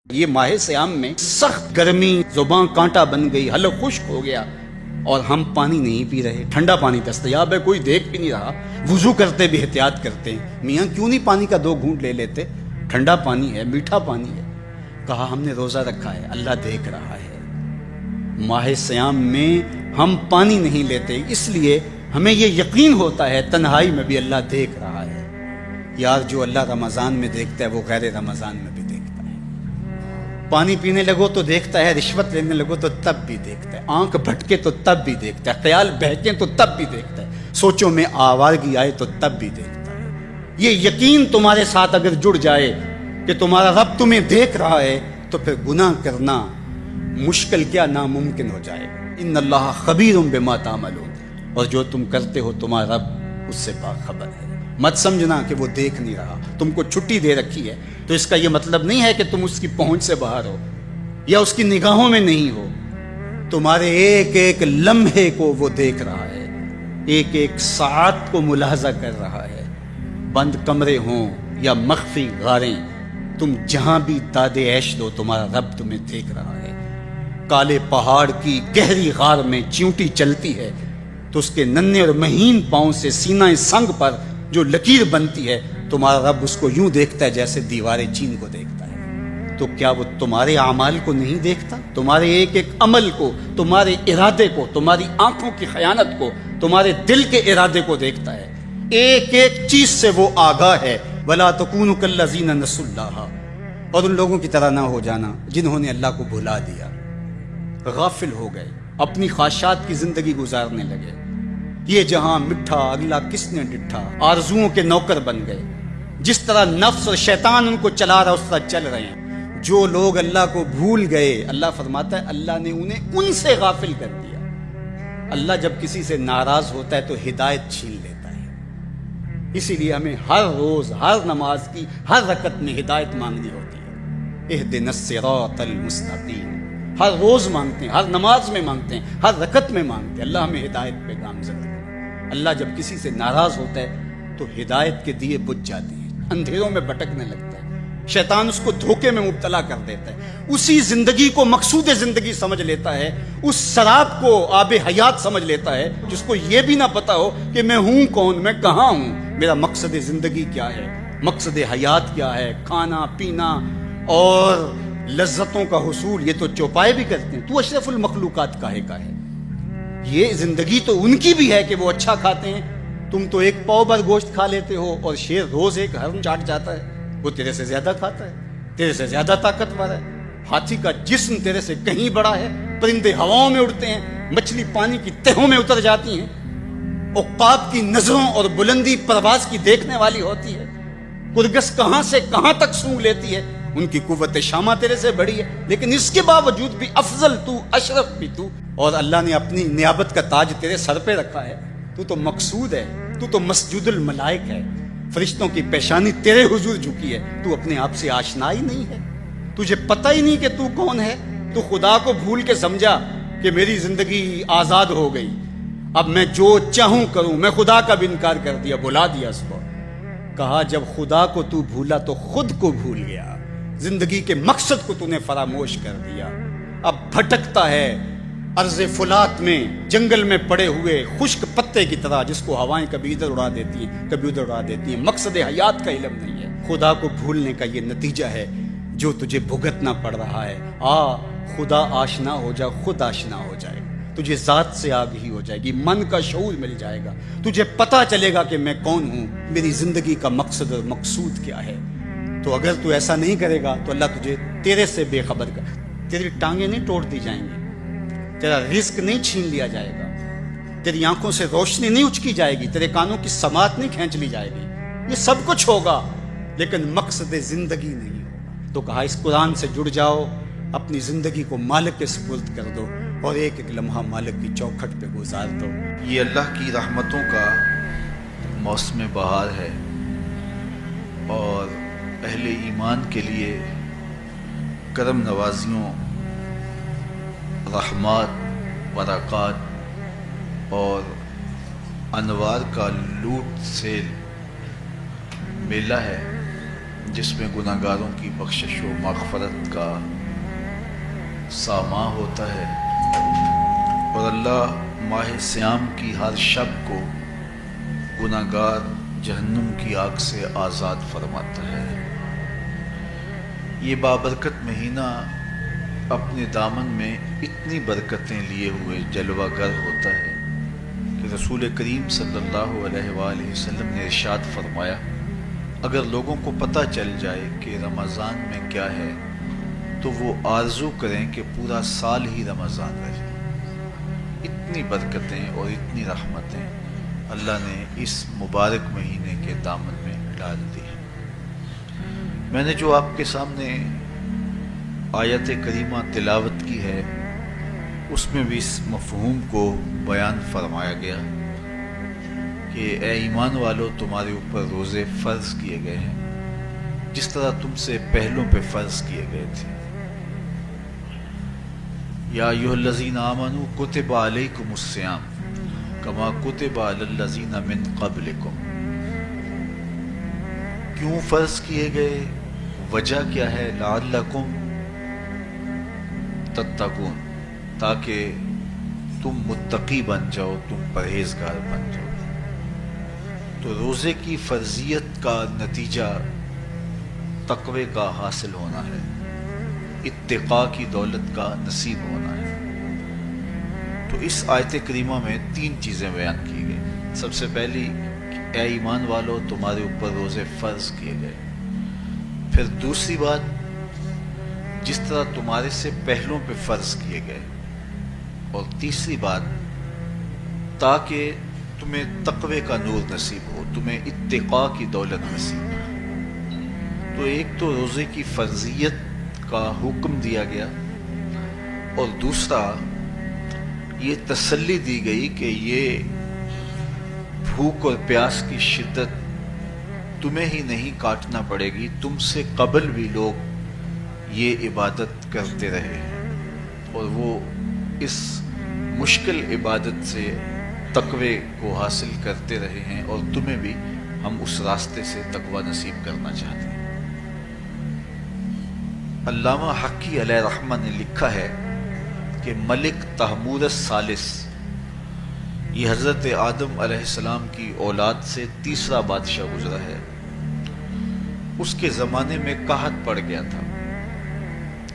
یہ ماہ سیام میں سخت گرمی، زبان کانٹا بن گئی، حلق خشک ہو گیا اور ہم پانی نہیں پی رہے، ٹھنڈا پانی دستیاب ہے، کوئی دیکھ بھی نہیں رہا، وضو کرتے بھی احتیاط کرتے ہیں، میاں کیوں نہیں پانی کا 2 گھونٹ لے لیتے؟ ٹھنڈا پانی ہے، میٹھا پانی ہے۔ کہا ہم نے روزہ رکھا ہے، اللہ دیکھ رہا ہے۔ ماہ سیام میں ہم پانی نہیں لیتے، اس لیے ہمیں یہ یقین ہوتا ہے تنہائی میں بھی اللہ دیکھ رہا ہے۔ یار جو اللہ رمضان میں دیکھتا ہے وہ غیر رمضان میں بھی دیکھتا ہے۔ پانی پینے لگو تو دیکھتا ہے، رشوت لینے لگو تو تب بھی دیکھتا ہے، آنکھ بھٹکے تو تب بھی دیکھتا ہے، خیال بہکے تو تب بھی دیکھتا ہے، سوچوں میں آوارگی آئے تو تب بھی دیکھتا ہے۔ یہ یقین تمہارے ساتھ اگر جڑ جائے کہ تمہارا رب تمہیں دیکھ رہا ہے تو پھر گناہ کرنا مشکل کیا ناممکن ہو جائے گا۔ ان اللہ خبیر بما تعملون، اور جو تم کرتے ہو تمہارا رب اس سے باخبر ہے۔ مت سمجھنا کہ وہ دیکھ نہیں رہا، تم کو چھٹی دے رکھی ہے تو اس کا یہ مطلب نہیں ہے کہ تم اس کی پہنچ سے باہر ہو یا اس کی نگاہوں میں نہیں ہو۔ تمہارے ایک ایک لمحے کو وہ دیکھ رہا ہے، ایک ایک ساعت کو ملاحظہ کر رہا ہے۔ بند کمرے ہوں یا مخفی غاریں، تم جہاں بھی داد عیش دو تمہارا رب تمہیں دیکھ رہا ہے۔ کالے پہاڑ کی گہری غار میں چیونٹی چلتی ہے تو اس کے ننھے اور مہین پاؤں سے سینہ سنگ پر جو لکیر بنتی ہے تمہارا رب اس کو یوں دیکھتا ہے جیسے دیوار چین کو دیکھتا ہے۔ تو کیا وہ تمہارے اعمال کو نہیں دیکھتا؟ تمہارے ایک ایک عمل کو، تمہارے ارادے کو، تمہاری آنکھوں کی خیانت کو، تمہارے دل کے ارادے کو دیکھتا ہے۔ ایک ایک چیز سے وہ آگاہ ہے۔ وَلَا تَكُونُوا كَالَّذِينَ نَسُوا اللَّهَ، اور ان لوگوں کی طرح نہ ہو جانا جنہوں نے اللہ کو بھلا دیا، غافل ہو گئے، اپنی خواہشات کی زندگی گزارنے لگے۔ یہ جہاں مٹھا اگلا کس نے ڈٹھا، آرزوؤں کے نوکر بن گئے۔ جس طرح نفس اور شیطان ان کو چلا رہا اس طرح چل رہے ہیں۔ جو لوگ اللہ کو بھول گئے، اللہ فرماتا ہے اللہ نے انہیں ان سے غافل کر دیا۔ اللہ جب کسی سے ناراض ہوتا ہے تو ہدایت چھین لیتا ہے۔ اسی لیے ہمیں ہر روز، ہر نماز کی ہر رکعت میں ہدایت مانگنی ہوتی ہے۔ اہدنا الصراط المستقیم، ہر روز مانگتے ہیں، ہر نماز میں مانگتے ہیں، ہر رکعت میں مانگتے ہیں، اللہ ہمیں ہدایت پہ گامزن کرے۔ اللہ جب کسی سے ناراض ہوتا ہے تو ہدایت کے دیے بجھ جاتے ہیں، اندھیروں میں بھٹکنے لگتا ہے، شیطان اس کو دھوکے میں مبتلا کر دیتا ہے، اسی زندگی کو مقصود زندگی سمجھ لیتا ہے، اس شراب کو آب حیات سمجھ لیتا ہے، جس کو یہ بھی نہ پتا ہو کہ میں ہوں کون، میں کہاں ہوں، میرا مقصد زندگی کیا ہے، مقصد حیات کیا ہے۔ کھانا پینا اور لذتوں کا حصول یہ تو چوپائے بھی کرتے ہیں، تو اشرف المخلوقات کاہے کا ہے۔ یہ زندگی تو ان کی بھی ہے کہ وہ اچھا کھاتے ہیں، تم تو 1 پاؤ بھر گوشت کھا لیتے ہو اور شیر روز 1 ہرن چاٹ جاتا ہے، وہ تیرے سے زیادہ کھاتا ہے، تیرے سے زیادہ طاقتور ہے۔ ہاتھی کا جسم تیرے سے کہیں بڑا ہے، پرندے ہواؤں میں اڑتے ہیں، مچھلی پانی کی تہوں میں اتر جاتی ہیں، عقاب کی نظروں اور بلندی پرواز کی دیکھنے والی ہوتی ہے، کرگس کہاں سے کہاں تک سونگ لیتی ہے، ان کی قوت شامہ تیرے سے بڑی ہے، لیکن اس کے باوجود بھی افضل تو، اشرف بھی تو، اور اللہ نے اپنی نیابت کا تاج تیرے سر پہ رکھا ہے۔ تو تو مقصود ہے، تو تو مسجود الملائک ہے، فرشتوں کی پیشانی تیرے حضور جھکی ہے، تو اپنے آپ سے آشنا ہی نہیں ہے، تجھے پتہ ہی نہیں کہ تو کون ہے۔ تو خدا کو بھول کے سمجھا کہ میری زندگی آزاد ہو گئی، اب میں جو چاہوں کروں، میں خدا کا بھی انکار کر دیا، بھلا دیا اس کو۔ کہا جب خدا کو تو بھولا تو خود کو بھول گیا، زندگی کے مقصد کو تو نے فراموش کر دیا۔ اب بھٹکتا ہے ارض فلات میں، جنگل میں پڑے ہوئے خشک پتے کی طرح، جس کو ہوائیں کبھی ادھر اڑا دیتی ہیں کبھی ادھر اڑا دیتی ہیں۔ مقصد حیات کا علم نہیں ہے۔ خدا کو بھولنے کا یہ نتیجہ ہے جو تجھے بھگتنا پڑ رہا ہے۔ خدا آشنا ہو جا، خود آشنا ہو جائے، تجھے ذات سے آگہی ہو جائے گی، من کا شعور مل جائے گا، تجھے پتا چلے گا کہ میں کون ہوں، میری زندگی کا مقصد اور مقصود کیا ہے۔ تو اگر تو ایسا نہیں کرے گا تو اللہ تجھے تیرے سے بے خبر کر، تیری ٹانگیں نہیں توڑ دی جائیں گی، تیرا رزق نہیں چھین لیا جائے گا، تیری آنکھوں سے روشنی نہیں اچکی جائے گی، تیرے کانوں کی سماعت نہیں کھینچ لی جائے گی۔ یہ سب کچھ ہوگا لیکن مقصد زندگی نہیں ہوگا۔ تو کہا اس قرآن سے جڑ جاؤ، اپنی زندگی کو مالک کے سپرد کر دو اور ایک ایک لمحہ مالک کی چوکھٹ پہ گزار دو۔ یہ اللہ کی رحمتوں کا موسم بہار ہے اور اہل ایمان کے لیے کرم نوازیوں، رحمات، برکات اور انوار کا لوٹ سے میلہ ہے، جس میں گناہگاروں کی بخشش و مغفرت کا ساماں ہوتا ہے، اور اللہ ماہ سیام کی ہر شب کو گناہگار جہنم کی آگ سے آزاد فرماتا ہے۔ یہ بابرکت مہینہ اپنے دامن میں اتنی برکتیں لیے ہوئے جلوہ گر ہوتا ہے کہ رسول کریم صلی اللہ علیہ وآلہ وسلم نے ارشاد فرمایا، اگر لوگوں کو پتہ چل جائے کہ رمضان میں کیا ہے تو وہ آرزو کریں کہ پورا سال ہی رمضان رہے۔ اتنی برکتیں اور اتنی رحمتیں اللہ نے اس مبارک مہینے کے دامن میں ڈال دی۔ میں نے جو آپ کے سامنے آیت کریمہ تلاوت کی ہے، اس میں بھی اس مفہوم کو بیان فرمایا گیا کہ اے ایمان والو، تمہارے اوپر روزے فرض کیے گئے ہیں جس طرح تم سے پہلوں پہ فرض کیے گئے تھے۔ یا ایھا الذین آمنوا کتب علیکم الصیام کما کتب علی الذین من قبلکم۔ کیوں فرض کیے گئے؟ وجہ کیا ہے؟ لعلکم تتقون، تاکہ تم متقی بن جاؤ، تم پرہیزگار بن جاؤ۔ تو روزے کی فرضیت کا نتیجہ تقوی کا حاصل ہونا ہے، اتقاء کی دولت کا نصیب ہونا ہے۔ تو اس آیت کریمہ میں 3 چیزیں بیان کی گئی۔ سب سے پہلی، اے ایمان والو، تمہارے اوپر روزے فرض کیے گئے۔ پھر دوسری بات، جس طرح تمہارے سے پہلوں پہ فرض کیے گئے۔ اور تیسری بات، تاکہ تمہیں تقوی کا نور نصیب ہو، تمہیں اتقاء کی دولت نصیب ہو۔ تو ایک تو روزے کی فرضیت کا حکم دیا گیا، اور دوسرا یہ تسلی دی گئی کہ یہ بھوک اور پیاس کی شدت تمہیں ہی نہیں کاٹنا پڑے گی، تم سے قبل بھی لوگ یہ عبادت کرتے رہے ہیں، اور وہ اس مشکل عبادت سے تقوی کو حاصل کرتے رہے ہیں، اور تمہیں بھی ہم اس راستے سے تقوی نصیب کرنا چاہتے ہیں۔ علامہ حقی علیہ رحمہ نے لکھا ہے کہ ملک تحمور الثالث، یہ حضرت آدم علیہ السلام کی اولاد سے تیسرا بادشاہ گزرا ہے، اس کے زمانے میں قحط پڑ گیا تھا،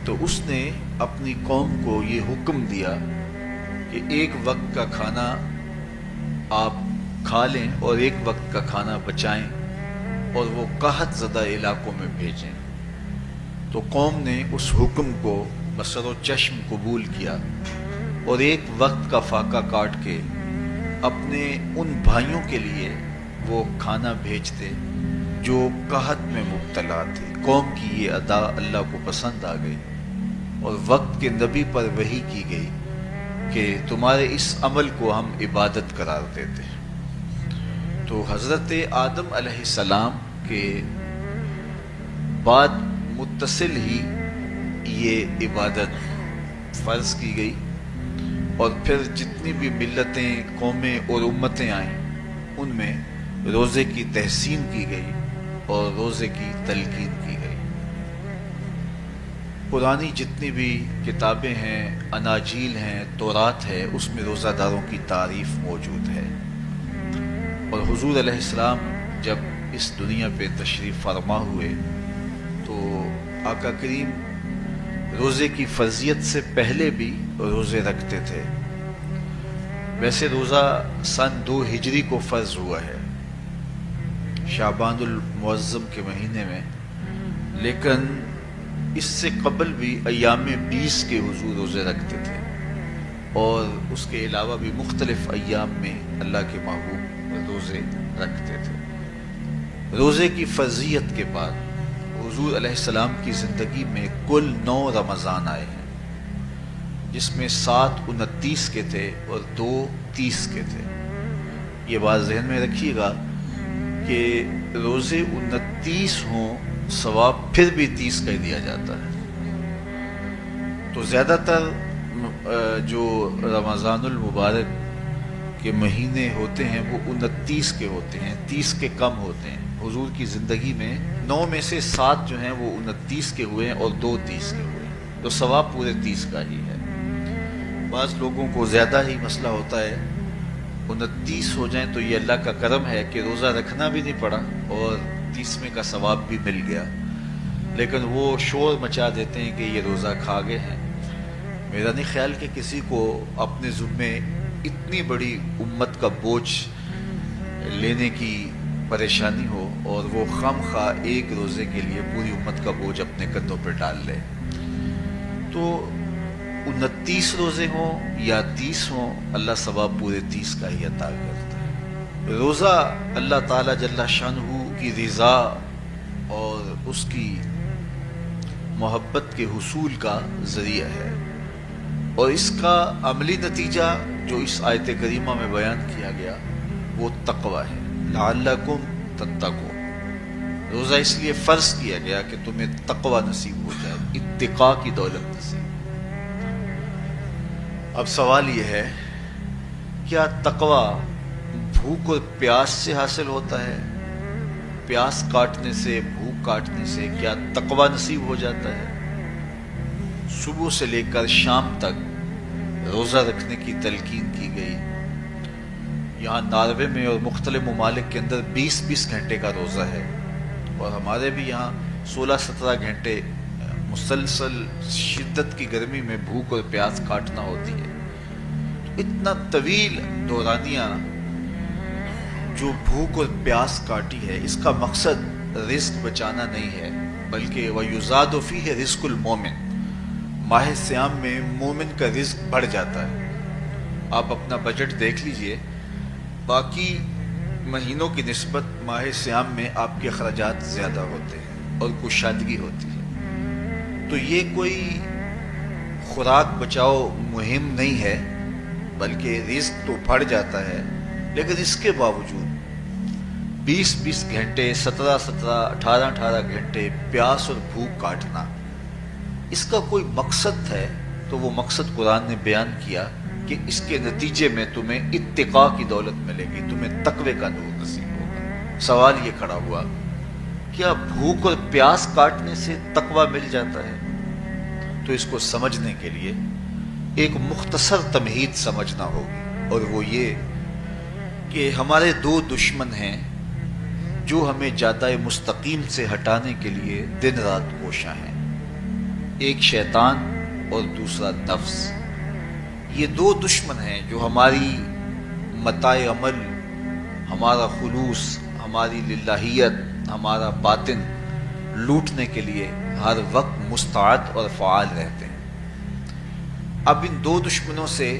تو اس نے اپنی قوم کو یہ حکم دیا کہ ایک وقت کا کھانا آپ کھا لیں اور ایک وقت کا کھانا بچائیں، اور وہ قحط زدہ علاقوں میں بھیجیں۔ تو قوم نے اس حکم کو بصر و چشم قبول کیا، اور ایک وقت کا فاقہ کاٹ کے اپنے ان بھائیوں کے لیے وہ کھانا بھیجتے جو قحط میں مبتلا تھے۔ قوم کی یہ ادا اللہ کو پسند آ گئی، اور وقت کے نبی پر وحی کی گئی کہ تمہارے اس عمل کو ہم عبادت قرار دیتے ہیں۔ تو حضرت آدم علیہ السلام کے بعد متصل ہی یہ عبادت فرض کی گئی، اور پھر جتنی بھی ملتیں، قومیں اور امتیں آئیں، ان میں روزے کی تحسین کی گئی اور روزے کی تلقین کی گئی۔ پرانی جتنی بھی کتابیں ہیں، اناجیل ہیں، تورات ہے، اس میں روزہ داروں کی تعریف موجود ہے۔ اور حضور علیہ السلام جب اس دنیا پہ تشریف فرما ہوئے تو آقا کریم روزے کی فرضیت سے پہلے بھی روزے رکھتے تھے۔ ویسے روزہ سن 2 ہجری کو فرض ہوا ہے، شعبان المعظم کے مہینے میں، لیکن اس سے قبل بھی ایام 20 کے حضور روزے رکھتے تھے، اور اس کے علاوہ بھی مختلف ایام میں اللہ کے محبوب روزے رکھتے تھے۔ روزے کی فرضیت کے بعد حضور علیہ السلام کی زندگی میں کل 9 رمضان آئے ہیں، جس میں 7 29 کے تھے اور 2 30 کے تھے۔ یہ بات ذہن میں رکھیے گا کہ روزے 29 ہوں، ثواب پھر بھی 30 کر دیا جاتا ہے۔ تو زیادہ تر جو رمضان المبارک کے مہینے ہوتے ہیں وہ 29 کے ہوتے ہیں، 30 کے کم ہوتے ہیں۔ حضور کی زندگی میں 9 میں سے 7 جو ہیں وہ 29 کے ہوئے ہیں اور 2 30 کے ہوئے ہیں، تو ثواب پورے 30 کا ہی ہے۔ بعض لوگوں کو زیادہ ہی مسئلہ ہوتا ہے، 29 ہو جائیں تو یہ اللہ کا کرم ہے کہ روزہ رکھنا بھی نہیں پڑا اور 30ویں کا ثواب بھی مل گیا، لیکن وہ شور مچا دیتے ہیں کہ یہ روزہ کھا گئے ہیں۔ میرا نہیں خیال کہ کسی کو اپنے ذمے اتنی بڑی امت کا بوجھ لینے کی پریشانی ہو اور وہ خام خواہ ایک روزے کے لیے پوری امت کا بوجھ اپنے کندھوں پر ڈال لے۔ تو 29 روزے ہوں یا 30 ہوں، اللہ ثواب پورے 30 کا ہی عطا کرتا ہے۔ روزہ اللہ تعالیٰ جل شانہ کی رضا اور اس کی محبت کے حصول کا ذریعہ ہے، اور اس کا عملی نتیجہ جو اس آیت کریمہ میں بیان کیا گیا وہ تقوی ہے، لعلکم تتقون۔ روزہ اس لیے فرض کیا گیا کہ تمہیں تقوی نصیب ہو جائے، اتقاء کی دولت نصیب۔ اب سوال یہ ہے، کیا تقوی بھوک اور پیاس سے حاصل ہوتا ہے؟ پیاس کاٹنے سے، بھوک کاٹنے سے کیا تقوی نصیب ہو جاتا ہے؟ صبح سے لے کر شام تک روزہ رکھنے کی تلقین کی گئی۔ یہاں ناروے میں اور مختلف ممالک کے اندر 20 گھنٹے کا روزہ ہے، اور ہمارے بھی یہاں 16-17 گھنٹے مسلسل شدت کی گرمی میں بھوک اور پیاس کاٹنا ہوتی ہے۔ اتنا طویل دورانیہ جو بھوک اور پیاس کاٹی ہے، اس کا مقصد رزق بچانا نہیں ہے، بلکہ وَيُزَادُ فِيهِ رِزْقُ الْمُؤْمِنِ، ماہ سیام میں مومن کا رزق بڑھ جاتا ہے۔ آپ اپنا بجٹ دیکھ لیجئے، باقی مہینوں کی نسبت ماہ سیام میں آپ کے اخراجات زیادہ ہوتے ہیں اور کشادگی ہوتی ہے۔ تو یہ کوئی خوراک بچاؤ مہم نہیں ہے، بلکہ رزق تو بڑھ جاتا ہے، لیکن اس کے باوجود 20 گھنٹے، 17 18 گھنٹے پیاس اور بھوک کاٹنا، اس کا کوئی مقصد ہے تو وہ مقصد قرآن نے بیان کیا کہ اس کے نتیجے میں تمہیں اتقاء کی دولت ملے گی، تمہیں تقوی کا نور نصیب ہوگا۔ سوال یہ کھڑا ہوا، کیا بھوک اور پیاس کاٹنے سے تقوی مل جاتا ہے؟ تو اس کو سمجھنے کے لیے ایک مختصر تمہید سمجھنا ہوگی، اور وہ یہ کہ ہمارے 2 دشمن ہیں جو ہمیں جادہ مستقیم سے ہٹانے کے لیے دن رات کوشاں ہیں، ایک شیطان اور دوسرا نفس۔ یہ 2 دشمن ہیں جو ہماری متاع عمل، ہمارا خلوص، ہماری للہیت، ہمارا باطن لوٹنے کے لیے ہر وقت مستعد اور فعال رہتے ہیں۔ اب ان 2 دشمنوں سے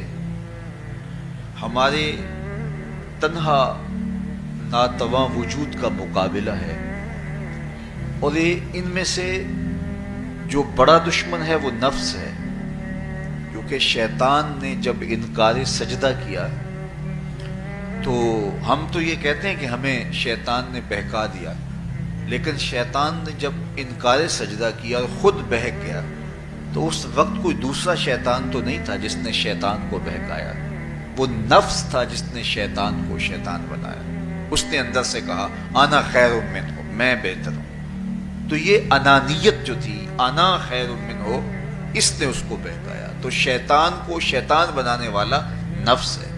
ہمارے تنہا ناتواں وجود کا مقابلہ ہے، اور ان میں سے جو بڑا دشمن ہے وہ نفس ہے، کیونکہ شیطان نے جب انکار سجدہ کیا تو ہم تو یہ کہتے ہیں کہ ہمیں شیطان نے بہکا دیا، لیکن شیطان نے جب انکار سجدہ کیا اور خود بہک گیا تو اس وقت کوئی دوسرا شیطان تو نہیں تھا جس نے شیطان کو بہکایا، وہ نفس تھا جس نے شیطان کو شیطان بنایا۔ اس نے اندر سے کہا انا خیر منہ، میں بہتر ہوں۔ تو یہ انانیت جو تھی، انا خیر منہ، اس نے اس کو بہکایا۔ تو شیطان کو شیطان بنانے والا نفس ہے،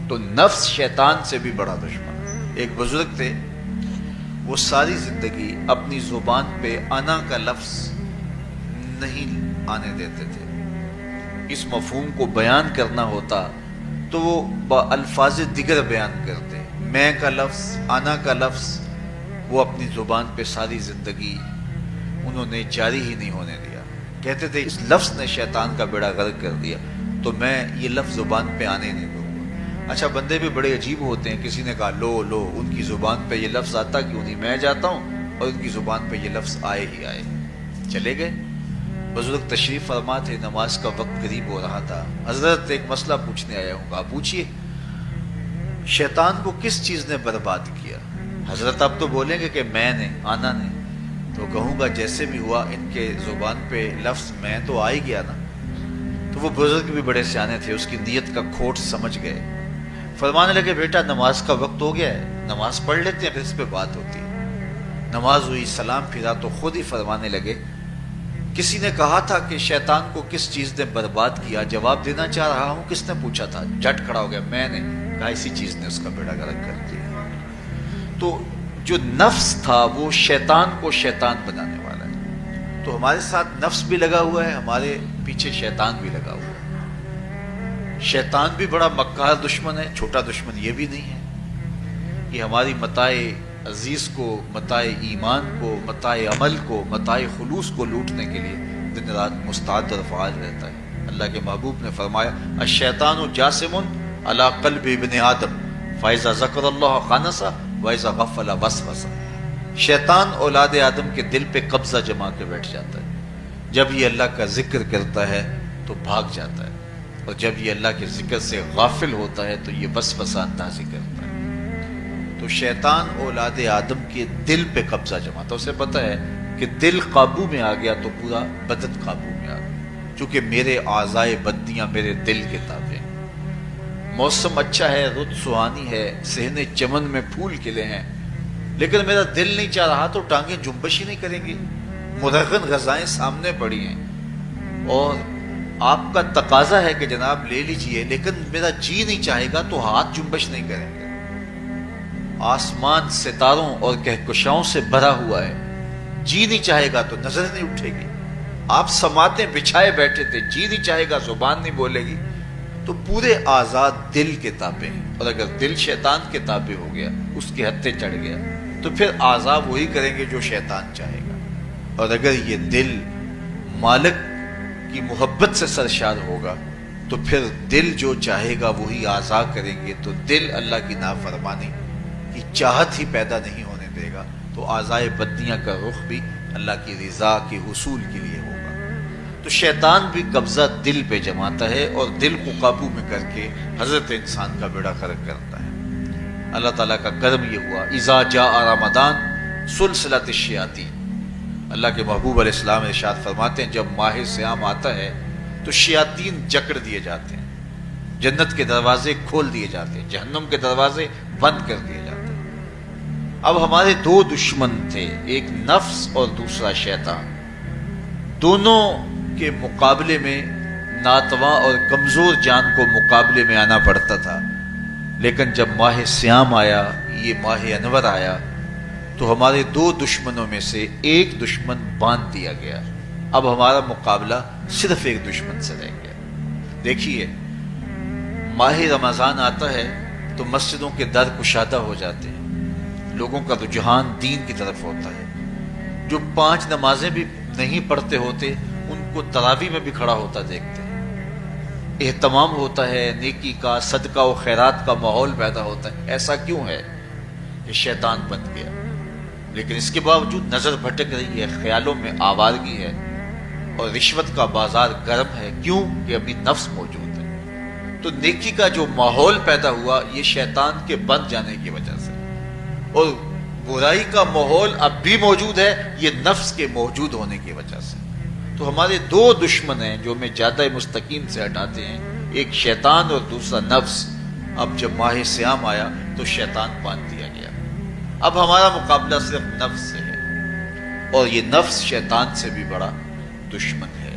تو نفس شیطان سے بھی بڑا دشمن ہے۔ ایک بزرگ تھے، وہ ساری زندگی اپنی زبان پہ انا کا لفظ نہیں آنے دیتے تھے۔ اس مفہوم کو بیان کرنا ہوتا تو وہ با الفاظ دیگر بیان کرتے، میں کا لفظ، انا کا لفظ، وہ اپنی زبان پہ ساری زندگی انہوں نے جاری ہی نہیں ہونے دیا۔ کہتے تھے اس لفظ نے شیطان کا بیڑا غرق کر دیا، تو میں یہ لفظ زبان پہ آنے نہیں دوں گا۔ اچھا، بندے بھی بڑے عجیب ہوتے ہیں، کسی نے کہا لو ان کی زبان پہ یہ لفظ آتا کیوں نہیں، میں جاتا ہوں اور ان کی زبان پہ یہ لفظ آئے ہی آئے۔ چلے گئے۔ بزرگ تشریف فرما تھے، نماز کا وقت قریب ہو رہا تھا۔ حضرت ایک مسئلہ پوچھنے آیا ہوں، کہا پوچھئے، شیطان کو کس چیز نے برباد کیا؟ حضرت آپ تو بولیں گے کہ میں نے، آنا نے، تو کہوں گا جیسے بھی ہوا ان کے زبان پہ لفظ میں تو آ ہی گیا نا۔ تو وہ بزرگ بھی بڑے سیانے تھے، اس کی نیت کا کھوٹ سمجھ گئے۔ فرمانے لگے بیٹا نماز کا وقت ہو گیا ہے، نماز پڑھ لیتے ہیں پھر اس پہ بات ہوتی ہے۔ نماز ہوئی، سلام پھرا تو خود ہی فرمانے لگے، کسی نے کہا تھا کہ شیطان کو کس چیز نے برباد کیا، جواب دینا چاہ رہا ہوں، کس نے پوچھا تھا؟ جھٹ کھڑا ہو گیا، میں نے کہا اسی چیز نے اس کا بیڑا غرق کر دیا۔ تو جو نفس تھا وہ شیطان کو شیطان بنانے والا ہے، تو ہمارے ساتھ نفس بھی لگا ہوا ہے، ہمارے پیچھے شیطان بھی لگا ہوا ہے۔ شیطان بھی بڑا مکار دشمن ہے، چھوٹا دشمن یہ بھی نہیں ہے۔ یہ ہماری متاع عزیز کو، متاع ایمان کو، متاع عمل کو، متاع خلوص کو لوٹنے کے لیے دن رات مستعد اور فعال رہتا ہے۔ اللہ کے محبوب نے فرمایا الشیطان جاسم علی قلب ابن آدم فاذا ذکر اللہ خانسہ واذا غفل وسوسہ۔ شیطان اولاد آدم کے دل پہ قبضہ جما کے بیٹھ جاتا ہے، جب یہ اللہ کا ذکر کرتا ہے تو بھاگ جاتا ہے، اور جب یہ اللہ کے ذکر سے غافل ہوتا ہے تو یہ وسوسہ اندازی کرتا ہے۔ تو شیطان اولاد آدم کے دل پہ قبضہ جماتا ہے، اسے پتہ ہے کہ دل قابو میں آ گیا تو پورا بدن قابو میں آ گیا، چونکہ میرے اعضائے بدنیاں میرے دل کے تابع ہیں۔ موسم اچھا ہے، رت سہانی ہے، صحن چمن میں پھول کھلے ہیں، لیکن میرا دل نہیں چاہ رہا تو ٹانگیں جنبش ہی نہیں کریں گی۔ مرغن غذائیں سامنے پڑی ہیں اور آپ کا تقاضا ہے کہ جناب لے لیجئے، لیکن میرا جی نہیں چاہے گا تو ہاتھ جنبش نہیں کریں گے۔ آسمان ستاروں اور کہکشاؤں سے بھرا ہوا ہے، جی نہیں چاہے گا تو نظر نہیں اٹھے گی۔ آپ سماعتیں بچھائے بیٹھے تھے، جی نہیں چاہے گا زبان نہیں بولے گی۔ تو پورے آزاد دل کے تابع ہیں، اور اگر دل شیطان کے تابع ہو گیا، اس کے ہتھے چڑھ گیا، تو پھر اعضاء وہی کریں گے جو شیطان چاہے گا۔ اور اگر یہ دل مالک کی محبت سے سرشار ہوگا تو پھر دل جو چاہے گا وہی اعضاء کریں گے، تو دل اللہ کی نافرمانی کی چاہت ہی پیدا نہیں ہونے دے گا، تو اعضائے بدنیاں کا رخ بھی اللہ کی رضا کے حصول کے لیے ہوگا۔ تو شیطان بھی قبضہ دل پہ جماتا ہے اور دل کو قابو میں کر کے حضرت انسان کا بیڑا غرق کرتا ہے۔ اللہ تعالیٰ کا کرم یہ ہوا اذا جاء رمضان سلسلۃ الشیاطین، اللہ کے محبوب علیہ السلام ارشاد فرماتے ہیں جب ماہ صیام آتا ہے تو شیاطین جکڑ دیے جاتے ہیں، جنت کے دروازے کھول دیے جاتے ہیں، جہنم کے دروازے بند کر دیے جاتے ہیں۔ اب ہمارے دو دشمن تھے، ایک نفس اور دوسرا شیطان، دونوں کے مقابلے میں ناتواں اور کمزور جان کو مقابلے میں آنا پڑتا تھا، لیکن جب ماہ صیام آیا، یہ ماہ انور آیا، تو ہمارے دو دشمنوں میں سے ایک دشمن باندھ دیا گیا۔ اب ہمارا مقابلہ صرف ایک دشمن سے رہ گیا۔ دیکھیے ماہ رمضان آتا ہے تو مسجدوں کے در کشادہ ہو جاتے ہیں، لوگوں کا رجحان دین کی طرف ہوتا ہے۔ جو 5 نمازیں بھی نہیں پڑھتے ہوتے ان کو تراویح میں بھی کھڑا ہوتا دیکھتے ہیں، اہتمام ہوتا ہے، نیکی کا، صدقہ و خیرات کا ماحول پیدا ہوتا ہے۔ ایسا کیوں ہے؟ کہ شیطان بن گیا، لیکن اس کے باوجود نظر بھٹک رہی ہے، خیالوں میں آوارگی ہے، اور رشوت کا بازار گرم ہے۔ کیوں؟ کہ ابھی نفس موجود ہے۔ تو نیکی کا جو ماحول پیدا ہوا یہ شیطان کے بن جانے کی وجہ سے، اور برائی کا ماحول اب بھی موجود ہے یہ نفس کے موجود ہونے کی وجہ سے۔ تو ہمارے دو دشمن ہیں جو ہمیں جادہ مستقیم سے ہٹاتے ہیں، ایک شیطان اور دوسرا نفس۔ اب جب ماہ صیام آیا تو شیطان باندھ دیا گیا، اب ہمارا مقابلہ صرف نفس سے ہے، اور یہ نفس شیطان سے بھی بڑا دشمن ہے۔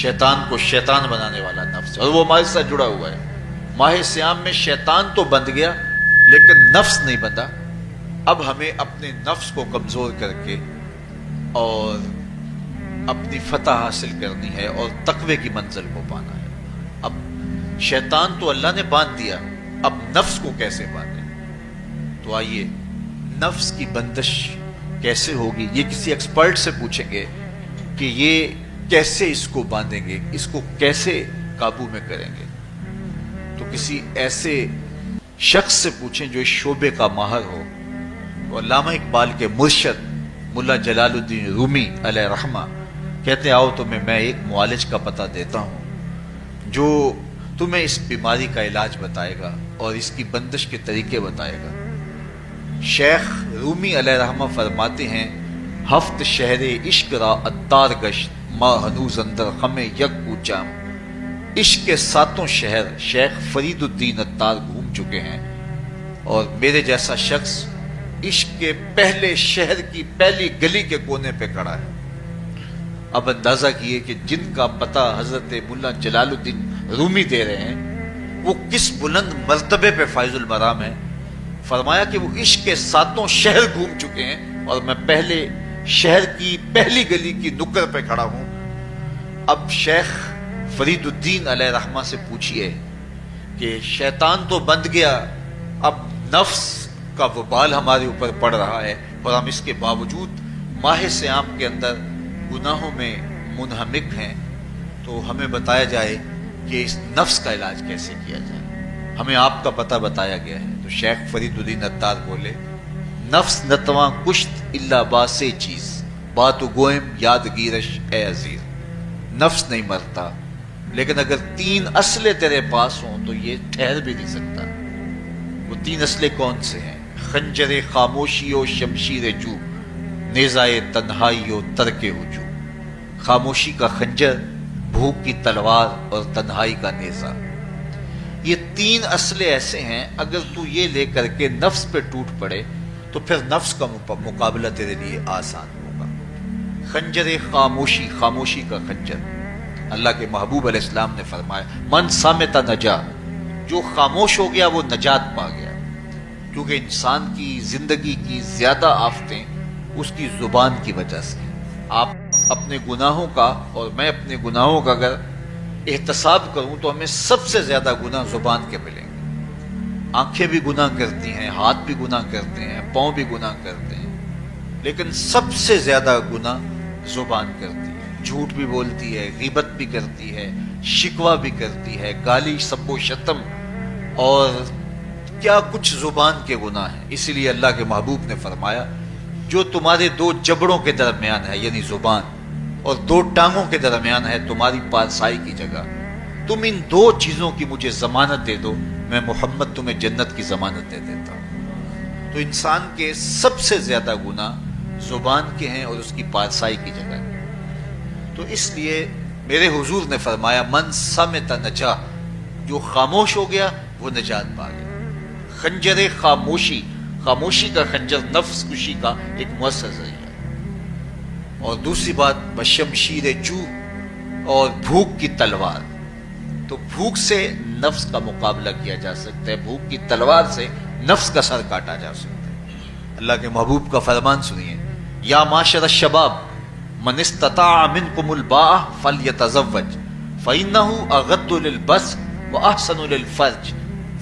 شیطان کو شیطان بنانے والا نفس ہے، اور وہ ہمارے ساتھ جڑا ہوا ہے۔ ماہ صیام میں شیطان تو بند گیا لیکن نفس نہیں بندھا۔ اب ہمیں اپنے نفس کو کمزور کر کے اور اپنی فتح حاصل کرنی ہے اور تقوی کی منزل کو پانا ہے۔ اب شیطان تو اللہ نے باندھ دیا، اب نفس کو کیسے باندھیں؟ تو آئیے نفس کی بندش کیسے ہوگی یہ کسی ایکسپرٹ سے پوچھیں گے کہ یہ کیسے اس کو باندھیں گے، اس کو کیسے قابو میں کریں گے۔ تو کسی ایسے شخص سے پوچھیں جو اس شعبے کا ماہر ہو۔ علامہ اقبال کے مرشد ملا جلال الدین رومی علیہ رحمہ کہتے آؤ تمہیں میں ایک معالج کا پتہ دیتا ہوں جو تمہیں اس بیماری کا علاج بتائے گا اور اس کی بندش کے طریقے بتائے گا۔ شیخ رومی علیہ رحمہ فرماتے ہیں ہفت شہر عشق را اتار گشت ما ہنوز اندر خم یک پوچام۔ عشق کے 7 شہر شیخ فرید الدین اتار گھوم چکے ہیں، اور میرے جیسا شخص عشق کے پہلے شہر کی پہلی گلی کے کونے پہ کھڑا ہے. اب اندازہ کیے کہ جن کا پتہ حضرت ملا جلال الدین رومی دے رہے ہیں وہ کس بلند مرتبے پہ فائز المرام ہے. فرمایا کہ وہ عشق کے 7 شہر گھوم چکے ہیں اور میں پہلے شہر کی پہلی گلی کی نکر پہ کھڑا ہوں. اب شیخ فرید الدین علیہ رحمہ سے پوچھئے کہ شیطان تو بند گیا، اب نفس کا وبال ہمارے اوپر پڑ رہا ہے اور ہم اس کے باوجود ماہ صیام کے اندر گناہوں میں منہمک ہیں، تو ہمیں بتایا جائے کہ اس نفس کا علاج کیسے کیا جائے. ہمیں آپ کا پتہ بتایا گیا ہے. تو شیخ فرید الدین عطار بولے نفس نتواں کشت الا باسے چیز بات گوئم یاد گیرش اے عزیز. نفس نہیں مرتا، لیکن اگر 3 اسلحے تیرے پاس ہوں تو یہ ٹھہر بھی نہیں سکتا. وہ 3 اسلحے کون سے ہیں؟ خنجر خاموشی و شمشیر جو، نیزائے تنہائی و ترک ہجو. خاموشی کا خنجر، بھوک کی تلوار اور تنہائی کا نیزہ. یہ 3 اسلحے ایسے ہیں اگر تو یہ لے کر کے نفس پہ ٹوٹ پڑے تو پھر نفس کا مقابلہ تیرے لیے آسان ہوگا. خنجر خاموشی، خاموشی کا خنجر. اللہ کے محبوب علیہ السلام نے فرمایا من صامت نجا، جو خاموش ہو گیا وہ نجات پا گیا. کیونکہ انسان کی زندگی کی زیادہ آفتیں اس کی زبان کی وجہ سے. آپ اپنے گناہوں کا اور میں اپنے گناہوں کا اگر احتساب کروں تو ہمیں سب سے زیادہ گناہ زبان کے ملیں گے. آنکھیں بھی گناہ کرتی ہیں، ہاتھ بھی گناہ کرتے ہیں، پاؤں بھی گناہ کرتے ہیں، لیکن سب سے زیادہ گناہ زبان کرتی ہے. جھوٹ بھی بولتی ہے، غیبت بھی کرتی ہے، شکوہ بھی کرتی ہے، گالی سب و شتم اور کیا کچھ زبان کے گناہ ہیں. اسی لیے اللہ کے محبوب نے فرمایا جو تمہارے 2 جبڑوں کے درمیان ہے یعنی زبان اور 2 ٹانگوں کے درمیان ہے تمہاری پارسائی کی جگہ، تم ان 2 چیزوں کی مجھے ضمانت دے دو، میں محمد تمہیں جنت کی ضمانت دے دیتا ہوں. تو انسان کے سب سے زیادہ گناہ زبان کے ہیں اور اس کی پارسائی کی جگہ. تو اس لیے میرے حضور نے فرمایا من صمت نجا، جو خاموش ہو گیا وہ نجات پا گیا. خنجر خاموشی، خاموشی کا خنجر نفس کشی کا ایک مؤثر ذریعہ. اور دوسری بات بشمشیر جو، اور بھوک کی تلوار. تو بھوک سے نفس کا مقابلہ کیا جا سکتا ہے، بھوک کی تلوار سے نفس کا سر کاٹا جا سکتا ہے. اللہ کے محبوب کا فرمان سنیے یا معاشر الشباب من استطاع منکم الباء فلیتزوج فإنه اغض للبصر واحسن للفرج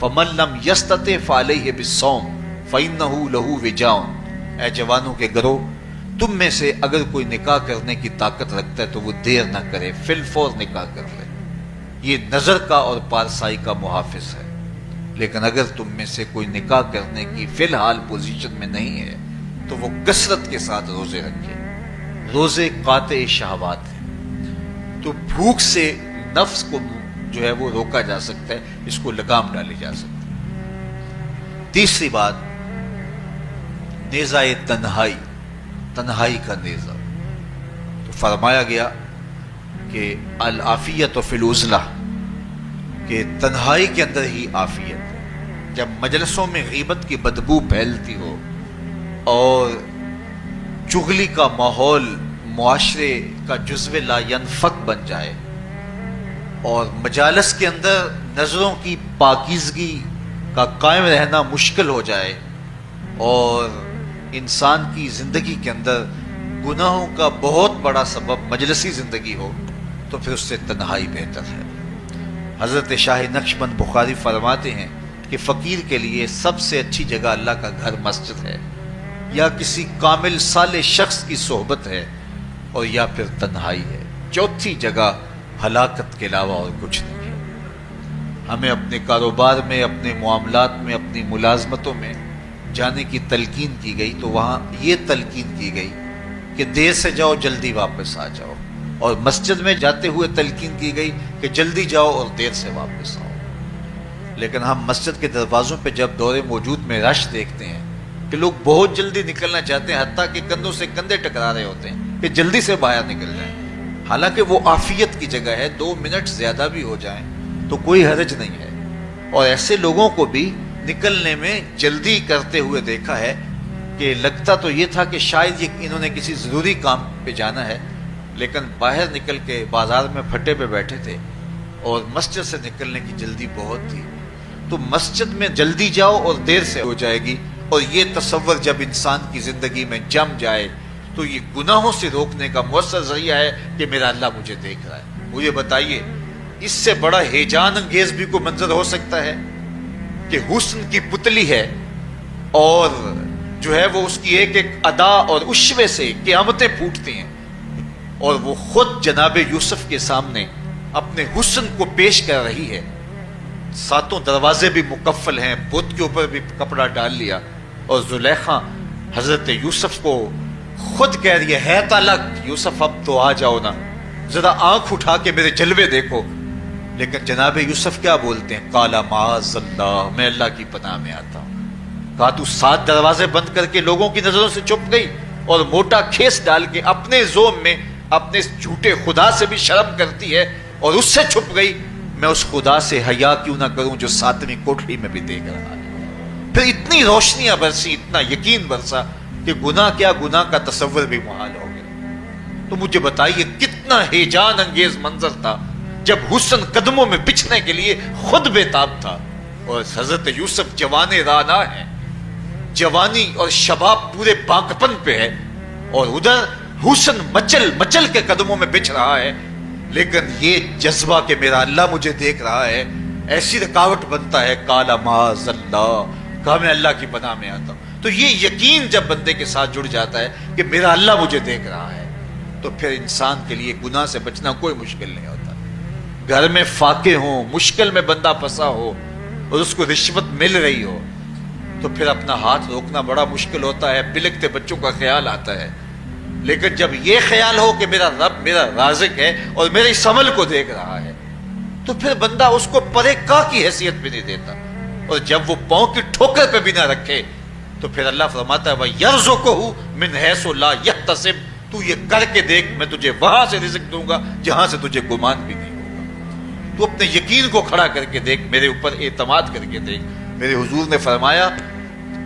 فمن لم یستطع فعلیہ بالصوم فإنه له وجاء. اے جوانوں کے گروہ، تم میں سے اگر کوئی نکاح کرنے کی طاقت رکھتا ہے تو وہ دیر نہ کرے، فی الفور نکاح کر لے. یہ نظر کا اور پارسائی کا محافظ ہے. لیکن اگر تم میں سے کوئی نکاح کرنے کی فی الحال پوزیشن میں نہیں ہے تو وہ کثرت کے ساتھ روزے رکھے. روزے قاطع شہوات ہیں. تو بھوک سے نفس کو جو ہے وہ روکا جا سکتا ہے، اس کو لگام ڈالی جا سکتی ہے. تیسری بات نیزہ تنہائی، تنہائی کا نیزہ. تو فرمایا گیا کہ العافیت فی العزلہ، کہ تنہائی کے اندر ہی عافیت ہے. جب مجلسوں میں غیبت کی بدبو پھیلتی ہو اور چغلی کا ماحول معاشرے کا جزو لا ینفک بن جائے اور مجالس کے اندر نظروں کی پاکیزگی کا قائم رہنا مشکل ہو جائے اور انسان کی زندگی کے اندر گناہوں کا بہت بڑا سبب مجلسی زندگی ہو تو پھر اس سے تنہائی بہتر ہے. حضرت شاہ نقشبند بخاری فرماتے ہیں کہ فقیر کے لیے سب سے اچھی جگہ اللہ کا گھر مسجد ہے، یا کسی کامل صالح شخص کی صحبت ہے، اور یا پھر تنہائی ہے. چوتھی جگہ ہلاکت کے علاوہ اور کچھ نہیں ہے. ہمیں اپنے کاروبار میں، اپنے معاملات میں، اپنی ملازمتوں میں جانے کی تلقین کی گئی تو وہاں یہ تلقین کی گئی کہ دیر سے جاؤ جلدی واپس آ جاؤ، اور مسجد میں جاتے ہوئے تلقین کی گئی کہ جلدی جاؤ اور دیر سے واپس آؤ. لیکن ہم مسجد کے دروازوں پہ جب دور موجود میں رش دیکھتے ہیں کہ لوگ بہت جلدی نکلنا چاہتے ہیں، حتیٰ کہ کندھوں سے کندھے ٹکرا رہے ہوتے ہیں کہ جلدی سے باہر نکل جائیں. حالانکہ وہ عافیت کی جگہ ہے، 2 منٹ زیادہ بھی ہو جائیں تو کوئی حرج نہیں ہے. اور ایسے لوگوں کو بھی نکلنے میں جلدی کرتے ہوئے دیکھا ہے کہ لگتا تو یہ تھا کہ شاید یہ انہوں نے کسی ضروری کام پہ جانا ہے، لیکن باہر نکل کے بازار میں پھٹے پہ بیٹھے تھے اور مسجد سے نکلنے کی جلدی بہت تھی. تو مسجد میں جلدی جاؤ اور دیر سے ہو جائے گی، اور یہ تصور جب انسان کی زندگی میں جم جائے تو یہ گناہوں سے روکنے کا مؤثر ذریعہ ہے کہ میرا اللہ مجھے دیکھ رہا ہے. مجھے بتائیے اس سے بڑا ہیجان انگیز بھی کوئی منظر ہو سکتا ہے کہ حسن کی پتلی ہے اور جو ہے وہ اس کی ایک ایک ادا اور اشوے سے قیامتیں پھوٹتی ہیں، اور وہ خود جناب یوسف کے سامنے اپنے حسن کو پیش کر رہی ہے. 7 دروازے بھی مکفل ہیں، بت کے اوپر بھی کپڑا ڈال لیا، اور زلیخا حضرت یوسف کو خود کہہ رہی ہے طالق یوسف اب تو آ جاؤ نا، ذرا آنکھ اٹھا کے میرے جلوے دیکھو. لیکن جناب یوسف کیا بولتے ہیں؟ قال معاذ اللہ، میں اللہ کی پناہ میں آتا ہوں. کہا تو 7 دروازے بند کر کے لوگوں کی نظروں سے چھپ گئی اور موٹا کھیس ڈال کے اپنے زوم میں اپنے جھوٹے خدا سے بھی شرم کرتی ہے اور اس سے چھپ گئی. میں اس خدا سے حیا کیوں نہ کروں جو 7ویں کوٹھری میں بھی دیکھ رہا ہے. پھر اتنی روشنیاں برسی، اتنا یقین برسا کہ گناہ کیا، گناہ کا تصور بھی محال ہو گیا. تو مجھے بتائیے کتنا ہیجان انگیز منظر تھا جب حسن قدموں میں بچھنے کے لیے خود بے تاب تھا، اور حضرت یوسف جوان رانا ہیں، جوانی اور شباب پورے باقپن پہ ہے، اور ادھر حسن مچل مچل کے قدموں میں بچھ رہا ہے. لیکن یہ جذبہ کہ میرا اللہ مجھے دیکھ رہا ہے ایسی رکاوٹ بنتا ہے. قال معاذ اللہ، کہا میں اللہ کی پناہ میں آتا ہوں. تو یہ یقین جب بندے کے ساتھ جڑ جاتا ہے کہ میرا اللہ مجھے دیکھ رہا ہے، تو پھر انسان کے لیے گناہ سے بچنا کوئی مشکل نہیں ہوتا. گھر میں فاقے ہوں، مشکل میں بندہ پھنسا ہو اور اس کو رشوت مل رہی ہو، تو پھر اپنا ہاتھ روکنا بڑا مشکل ہوتا ہے. بلکتے بچوں کا خیال آتا ہے. لیکن جب یہ خیال ہو کہ میرا رب میرا رازق ہے اور میرے اس عمل کو دیکھ رہا ہے، تو پھر بندہ اس کو پرے کا کی حیثیت بھی نہیں دیتا. اور جب وہ پاؤں کی ٹھوکر پہ بھی نہ رکھے تو پھر اللہ فرماتا ہے وَيَرْزُقُهُ مِنْ حَيْثُ لَا يَحْتَسِبُ، تو یہ کر کے دیکھ میں تجھے وہاں سے رزق دوں گا جہاں سے تجھے گمان بھی نہیں ہوگا. تو اپنے یقین کو کھڑا کر کے دیکھ، میرے اوپر اعتماد کر کے دیکھ. میرے حضور نے فرمایا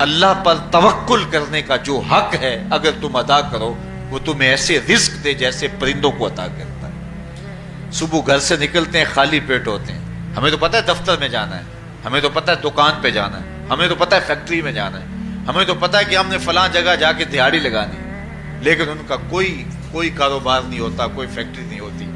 اللہ پر توکل کرنے کا جو حق ہے اگر تم ادا کرو، وہ تمہیں ایسے رزق دے جیسے پرندوں کو عطا کرتا ہے. صبح گھر سے نکلتے ہیں خالی پیٹ ہوتے ہیں. ہمیں تو پتہ ہے دفتر میں جانا ہے، ہمیں تو پتہ ہے دکان پہ جانا ہے، ہمیں تو پتہ ہے فیکٹری میں جانا ہے، ہمیں تو پتہ ہے کہ ہم نے فلاں جگہ جا کے دیہڑی لگانی. لیکن ان کا کوئی کاروبار نہیں ہوتا، کوئی فیکٹری نہیں ہوتی.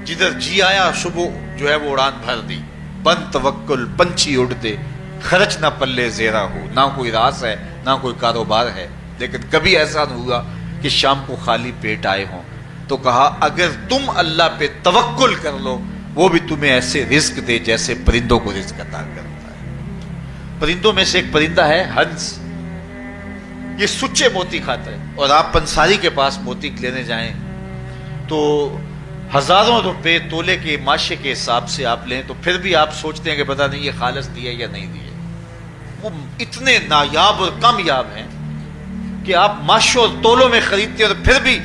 جدھر جی آیا صبح جو ہے وہ اڑان بھر دی. بند توکل پنچھی اڑتے، خرچ نہ پلے زیرہ ہو، نہ کوئی راس ہے نہ کوئی کاروبار ہے. لیکن کبھی ایسا نہ ہوا کہ شام کو خالی پیٹ آئے ہوں. تو کہا اگر تم اللہ پہ توکل کر لو، وہ بھی تمہیں ایسے رزق دے جیسے پرندوں کو رزق عطا کرتا ہے. پرندوں میں سے ایک پرندہ ہے ہنس. یہ سچے موتی کھاتا ہے، اور آپ پنساری کے پاس موتی لینے جائیں تو ہزاروں روپے تولے کے ماشے کے حساب سے آپ لیں تو پھر بھی آپ سوچتے ہیں کہ پتہ نہیں یہ خالص دیے یا نہیں دیے. وہ اتنے نایاب اور کامیاب ہیں کہ آپ ماشوں اور تولوں میں خریدتے ہیں اور پھر بھی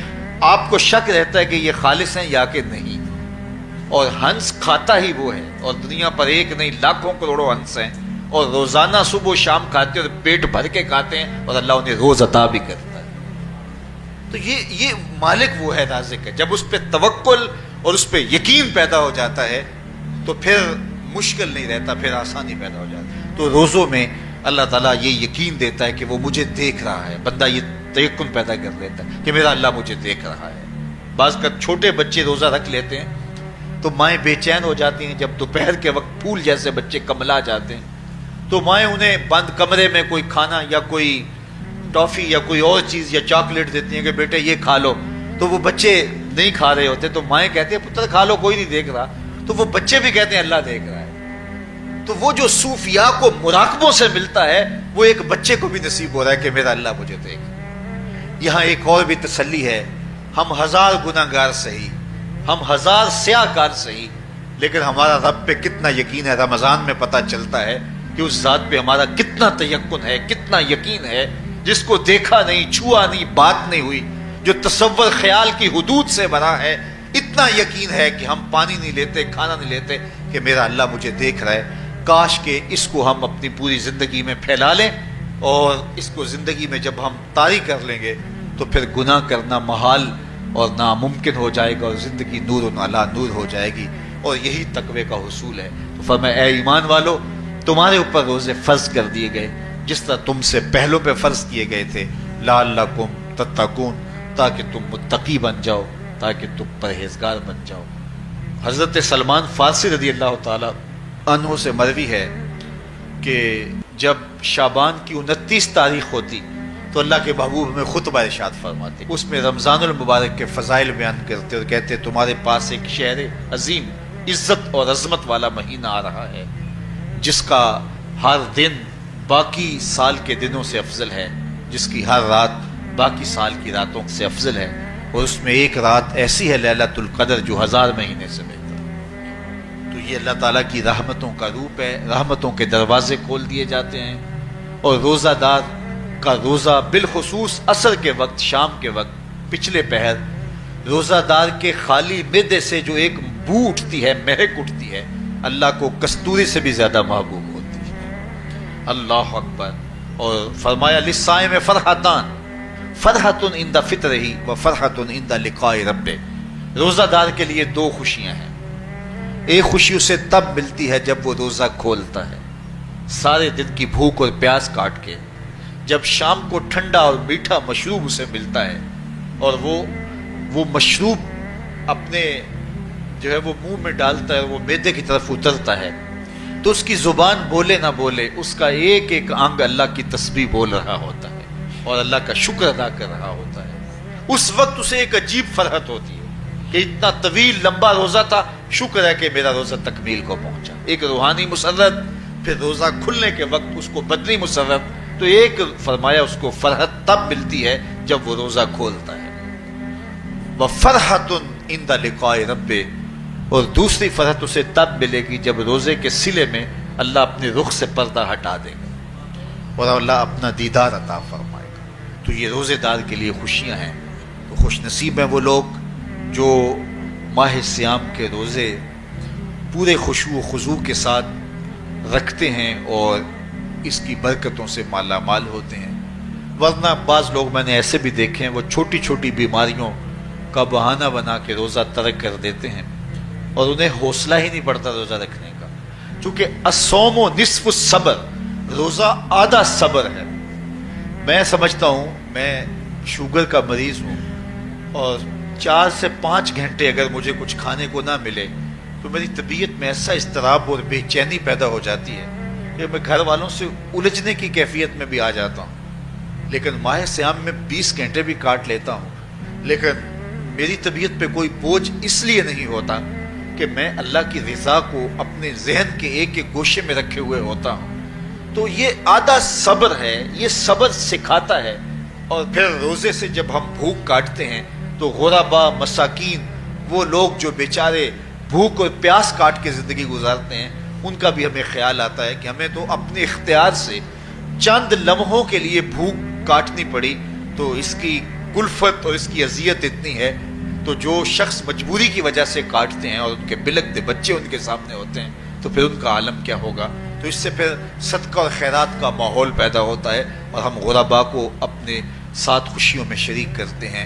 آپ کو شک رہتا ہے کہ یہ خالص ہیں یا کہ نہیں. اور ہنس کھاتا ہی وہ ہے، اور دنیا پر ایک نہیں لاکھوں کروڑوں ہنس ہیں، اور روزانہ صبح و شام کھاتے ہیں اور پیٹ بھر کے کھاتے ہیں، اور اللہ انہیں روز عطا بھی کرتا ہے. تو یہ مالک وہ ہے، رازق ہے. جب اس پہ توکل اور اس پہ یقین پیدا ہو جاتا ہے تو پھر مشکل نہیں رہتا، پھر آسانی پیدا ہو جاتی ہے. تو روزوں میں اللہ تعالیٰ یہ یقین دیتا ہے کہ وہ مجھے دیکھ رہا ہے. بندہ یہ تیقن پیدا کر لیتا ہے کہ میرا اللہ مجھے دیکھ رہا ہے. بعض کا چھوٹے بچے روزہ رکھ لیتے ہیں تو مائیں بے چین ہو جاتی ہیں. جب دوپہر کے وقت پھول جیسے بچے کملا جاتے ہیں تو مائیں انہیں بند کمرے میں کوئی کھانا یا کوئی ٹافی یا کوئی اور چیز یا چاکلیٹ دیتی ہیں کہ بیٹے یہ کھا لو. تو وہ بچے نہیں کھا رہے ہوتے تو مائیں کہتے ہیں پتر کھا لو، کوئی نہیں دیکھ رہا. تو وہ بچے بھی کہتے ہیں اللہ دیکھ رہا ہے. تو وہ جو صوفیاء کو مراقبوں سے ملتا ہے وہ ایک بچے کو بھی نصیب ہو رہا ہے کہ میرا اللہ مجھے دیکھ. یہاں ایک اور بھی تسلی ہے، ہم 1000 گناہ گار سہی، ہم 1000 سیاہ کار سہی، لیکن ہمارا رب پہ کتنا یقین ہے رمضان میں پتہ چلتا ہے کہ اس ذات پہ ہمارا کتنا تیقن ہے، کتنا یقین ہے. جس کو دیکھا نہیں، چھوا نہیں، بات نہیں ہوئی، جو تصور خیال کی حدود سے بنا ہے، اتنا یقین ہے کہ ہم پانی نہیں لیتے، کھانا نہیں لیتے کہ میرا اللہ مجھے دیکھ رہا ہے. کاش کہ اس کو ہم اپنی پوری زندگی میں پھیلا لیں اور اس کو زندگی میں جب ہم طاری کر لیں گے تو پھر گناہ کرنا محال اور ناممکن ہو جائے گا، اور زندگی نور علی نور ہو جائے گی، اور یہی تقوی کا حصول ہے۔ تو فرمایا اے ایمان والو، تمہارے اوپر روزے فرض کر دیے گئے جس طرح تم سے پہلوں پہ فرض کیے گئے تھے، لعلکم تتقون، تاکہ تم متقی بن جاؤ، تاکہ تم پرہیزگار بن جاؤ۔ حضرت سلمان فارسی رضی اللہ تعالی عنہ سے مروی ہے کہ جب شعبان کی 29 تاریخ ہوتی تو اللہ کے محبوب ہمیں خطبہ ارشاد فرماتے، اس میں رمضان المبارک کے فضائل بیان کرتے اور کہتے تمہارے پاس ایک شہر عظیم، عزت اور عظمت والا مہینہ آ رہا ہے جس کا ہر دن باقی سال کے دنوں سے افضل ہے، جس کی ہر رات باقی سال کی راتوں سے افضل ہے، اور اس میں ایک رات ایسی ہے لیلۃ القدر جو 1000 مہینے سے بہتر۔ تو یہ اللہ تعالیٰ کی رحمتوں کا روپ ہے، رحمتوں کے دروازے کھول دیے جاتے ہیں، اور روزہ دار کا روزہ بالخصوص عصر کے وقت، شام کے وقت، پچھلے پہر، روزہ دار کے خالی معدے سے جو ایک بو اٹھتی ہے، مہک اٹھتی ہے، اللہ کو کستوری سے بھی زیادہ محبوب ہوتی ہے۔ اللہ اکبر۔ اور فرمایا للصائم فرحتان، فرحۃ عند فطرہ و فرحۃ عند لقاء ربہ، روزہ دار کے لیے 2 خوشیاں ہیں۔ ایک خوشی اسے تب ملتی ہے جب وہ روزہ کھولتا ہے، سارے دن کی بھوک اور پیاس کاٹ کے، جب شام کو ٹھنڈا اور میٹھا مشروب اسے ملتا ہے، اور وہ مشروب اپنے جو ہے وہ منہ میں ڈالتا ہے، وہ معدے کی طرف اترتا ہے، تو اس کی زبان بولے نہ بولے اس کا ایک ایک انگ اللہ کی تسبیح بول رہا ہوتا ہے اور اللہ کا شکر ادا کر رہا ہوتا ہے۔ اس وقت اسے ایک عجیب فرحت ہوتی ہے کہ اتنا طویل لمبا روزہ تھا، شکر ہے کہ میرا روزہ تکمیل کو پہنچا۔ ایک روحانی مسرت، پھر روزہ کھلنے کے وقت اس کو بدنی مسرت، تو ایک فرمایا اس کو فرحت تب ملتی ہے جب وہ روزہ کھولتا ہے، وَفَرْحَةٌ عِنْدَ لِقَاءِ رَبِّهِ، اور دوسری فرحت اسے تب ملے گی جب روزے کے صلے میں اللہ اپنے رخ سے پردہ ہٹا دے گا اور اللہ اپنا دیدار عطا فرمائے گا۔ تو یہ روزے دار کے لیے خوشیاں ہیں۔ تو خوش نصیب ہیں وہ لوگ جو ماہ سیام کے روزے پورے خشوع و خضوع کے ساتھ رکھتے ہیں اور اس کی برکتوں سے مالا مال ہوتے ہیں۔ ورنہ بعض لوگ میں نے ایسے بھی دیکھے ہیں، وہ چھوٹی چھوٹی بیماریوں کا بہانہ بنا کے روزہ ترک کر دیتے ہیں اور انہیں حوصلہ ہی نہیں پڑتا روزہ رکھنے کا، چونکہ الصوم نصف الصبر، روزہ آدھا صبر ہے۔ میں سمجھتا ہوں، میں شوگر کا مریض ہوں، اور 4 سے 5 گھنٹے اگر مجھے کچھ کھانے کو نہ ملے تو میری طبیعت میں ایسا اضطراب اور بے چینی پیدا ہو جاتی ہے کہ میں گھر والوں سے الجھنے کی کیفیت میں بھی آ جاتا ہوں۔ لیکن ماہ سیام میں 20 گھنٹے بھی کاٹ لیتا ہوں، لیکن میری طبیعت پہ کوئی بوجھ اس لیے نہیں ہوتا کہ میں اللہ کی رضا کو اپنے ذہن کے ایک ایک گوشے میں رکھے ہوئے ہوتا ہوں۔ تو یہ آدھا صبر ہے، یہ صبر سکھاتا ہے۔ اور پھر روزے سے جب ہم بھوک کاٹتے ہیں تو غربا، مساکین، وہ لوگ جو بیچارے بھوک اور پیاس کاٹ کے زندگی گزارتے ہیں، ان کا بھی ہمیں خیال آتا ہے کہ ہمیں تو اپنے اختیار سے چند لمحوں کے لیے بھوک کاٹنی پڑی، تو اس کی کلفت اور اس کی اذیت اتنی ہے، تو جو شخص مجبوری کی وجہ سے کاٹتے ہیں اور ان کے بلکتے بچے ان کے سامنے ہوتے ہیں تو پھر ان کا عالم کیا ہوگا۔ تو اس سے پھر صدقہ اور خیرات کا ماحول پیدا ہوتا ہے اور ہم غربا کو اپنے ساتھ خوشیوں میں شریک کرتے ہیں۔